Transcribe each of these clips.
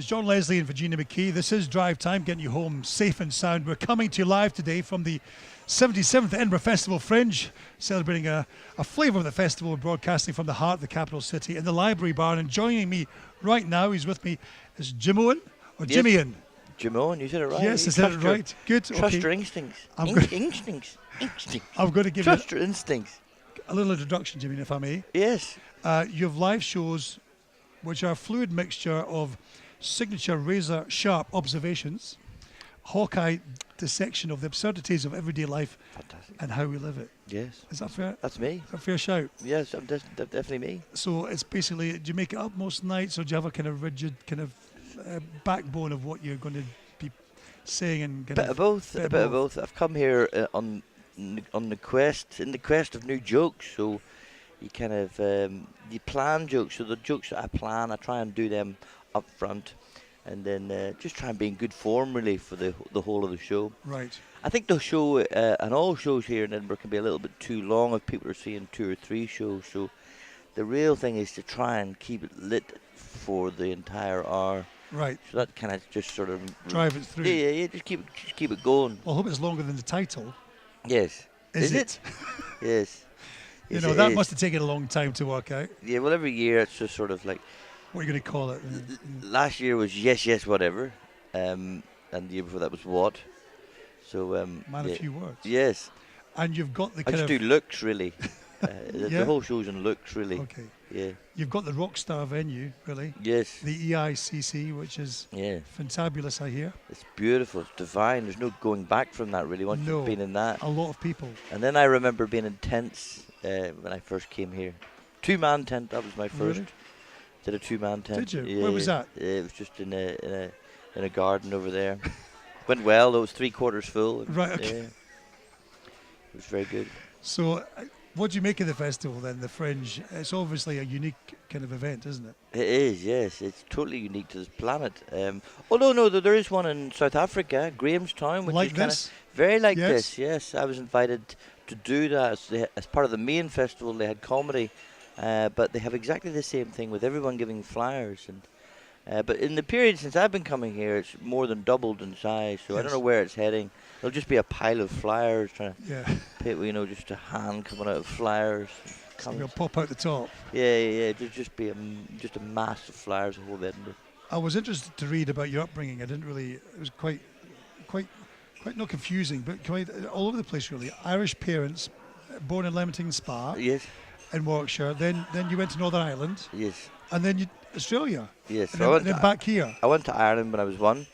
It's John Leslie and Virginia McKee. This is Drive Time, getting you home safe and sound. We're coming to you live today from the 77th Edinburgh Festival Fringe, celebrating a flavour of the festival, broadcasting from the heart of the capital city in the Library Bar. And joining me right now, he's with me, is Jimeoin, or Yes. Jimeoin? Jimeoin, you said it right. Yes, I said it right. Good. Trust Okay. your instincts. I'm Instincts. I'm going to give Trust your instincts. you a little introduction, Jimeoin, if I may. Yes. You have live shows which are a fluid mixture of signature razor-sharp observations, Hawkeye dissection of the absurdities of everyday life, Fantastic. and how we live it. Yes. Is that fair? That's me. Is that a fair shout? Yes, I'm definitely me. So it's basically, do you make it up most nights, or do you have a kind of rigid kind of backbone of what you're going to be saying? And kind Bit of both. A bit of both. I've come here in the quest of new jokes. So you kind of you plan jokes. So the jokes that I plan, I try and do them up front, and then just try and be in good form really for the whole of the show. Right. I think the show and all shows here in Edinburgh can be a little bit too long if people are seeing 2 or 3 shows. So the real thing is to try and keep it lit for the entire hour. Right. So that kind of just sort of Drive it through. Yeah. Just keep it going. Well, I hope it's longer than the title. Yes. Is it? Yes. You Yes, know, it that is. must have taken a long time to work out. Yeah. Well, every year it's just sort of like What are you going to call it? last year was yes whatever, and the year before that was what. So Man, yeah. a few words. Yes. And you've got the I kind just of... do looks really. The Yeah? whole show's in looks really. Okay. Yeah. You've got the Rockstar venue, really. Yes. The EICC, which is Yeah. fantabulous, I hear. It's beautiful. It's divine. There's no going back from that really once No. you've been in that. A lot of people. And then I remember being in tents when I first came here. 2-man tent. That was my first. Really? Did a 2-man tent. Did you? Yeah, Where was that? It was just in a garden over there. Went well. It was 3/4 full. Right, okay. Yeah. It was very good. So, what do you make of the festival then, the Fringe? It's obviously a unique kind of event, isn't it? It is, yes. It's totally unique to this planet. Although, no, there is one in South Africa, Grahamstown, which Like is kind of this? very like Yes. this. Yes, I was invited to do that as part of the main festival. They had comedy, but they have exactly the same thing with everyone giving flyers. And but in the period since I've been coming here, it's more than doubled in size. So I Yes. don't know where it's heading. It'll just be a pile of flyers trying to Yeah. pit, just a hand coming out of flyers. It'll pop out the top. Yeah. It'll just be just a mass of flyers the whole of Edinburgh. I was interested to read about your upbringing. I didn't really. It was quite not confusing, but quite all over the place really. Irish parents, born in Leamington Spa Yes, in Warwickshire. Then you went to Northern Ireland, yes, and then Australia, yes. and So then back here. I went to Ireland when I was 1,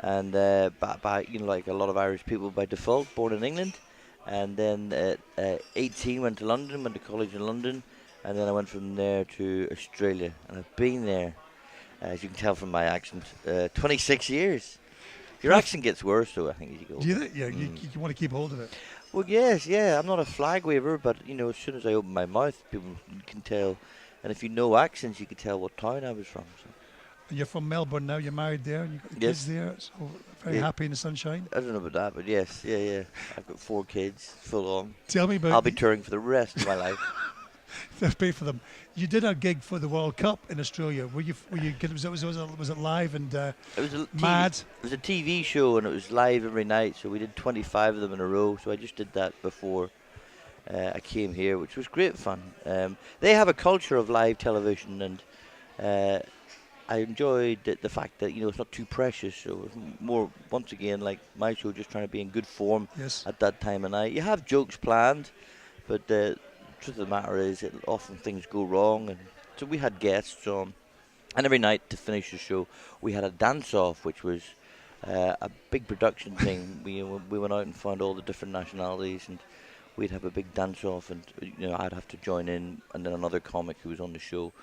and by like a lot of Irish people by default, born in England, and then at 18 went to London, went to college in London, and then I went from there to Australia, and I've been there, as you can tell from my accent, 26 years. Your accent gets worse, though, I think, as you go. Do you think? Yeah, you want to keep hold of it. Well, yes, yeah. I'm not a flag waver, but as soon as I open my mouth, people can tell, and if you know accents, you can tell what town I was from. So. And you're from Melbourne now. You're married there, and you've got the Yes. kids there. So very Yeah. happy in the sunshine. I don't know about that, but yes, yeah. I've got 4 kids, full on. Tell me about. I'll be touring for the rest of my life. They'll pay for them. You did a gig for the World Cup in Australia. Were you? Was it live and It was a mad? It was a TV show, and it was live every night. So we did 25 of them in a row. So I just did that before I came here, which was great fun. They have a culture of live television, and I enjoyed the fact that it's not too precious. So it was more, once again, like my show, just trying to be in good form Yes. at that time of night. You have jokes planned, but the truth of the matter is, often things go wrong, and so we had guests on, and every night to finish the show, we had a dance-off, which was a big production thing. We went out and found all the different nationalities, and we'd have a big dance-off, and I'd have to join in, and then another comic who was on the show,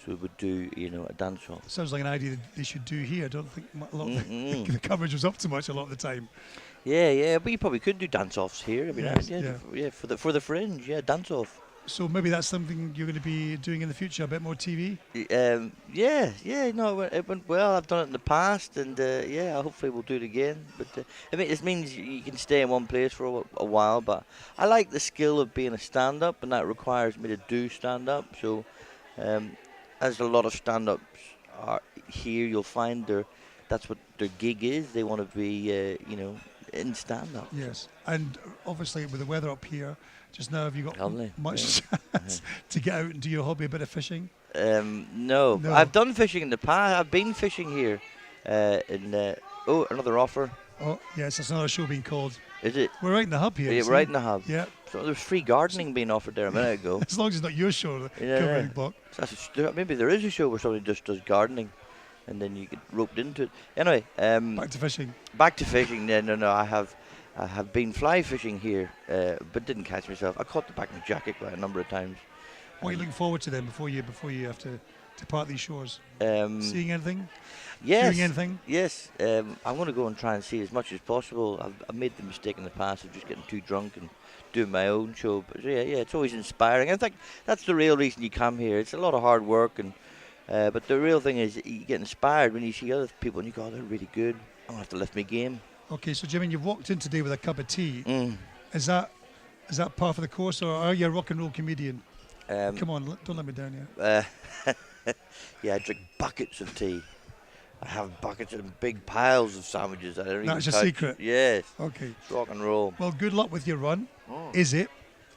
so we would do a dance-off. Sounds like an idea that they should do here. I don't think a lot of the coverage was up to much a lot of the time. Yeah, but you probably could do dance-offs here every Yes, night. Yeah, for the Fringe, dance-off. So maybe that's something you're going to be doing in the future, a bit more TV? No, it went well. I've done it in the past, and hopefully we'll do it again. But it means you can stay in one place for a while. But I like the skill of being a stand-up, and that requires me to do stand-up. So, as a lot of stand-ups are here, you'll find that's what their gig is. They want to be, in stand-up. Yes, and obviously with the weather up here just now, have you got Lovely. much chance to get out and do your hobby, a bit of fishing? No. I've done fishing in the past. I've been fishing here. Another offer. Oh, yes, it's another show being called. Is it? We're right in the hub here. Yeah, see? right in the hub. Yeah. So there's free gardening being offered there a minute ago. As long as it's not your show, Yeah. covering block. So maybe there is a show where somebody just does gardening, and then you get roped into it. Anyway, Back to fishing. Back to fishing. No. I have been fly fishing here, but didn't catch myself. I caught the back of my jacket quite a number of times. What are you looking forward to then before you have to depart these shores? Seeing anything? Yes. Doing anything? Yes. I'm going to go and try and see as much as possible. I've made the mistake in the past of just getting too drunk and doing my own show. But yeah, it's always inspiring. I think that's the real reason you come here. It's a lot of hard work, and but the real thing is you get inspired when you see other people and you go, oh, they're really good. I'm going to have to lift my game. Okay, so Jimeoin, you've walked in today with a cup of tea. Mm. Is that part of the course, or are you a rock and roll comedian? Come on, don't let me down here. Yeah, I drink buckets of tea. I have buckets and big piles of sandwiches. I don't even That's a touch. secret? Yes. Okay. It's rock and roll. Well, good luck with your run. Oh. Is it?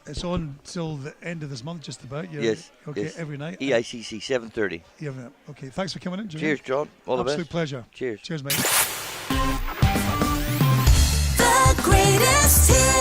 It's on till the end of this month, just about. Yes. Okay, yes. every night. EICC 7:30. Okay, thanks for coming in, Jimeoin. Cheers, John. All the best. Absolute pleasure. Cheers. Cheers, mate. The greatest hits.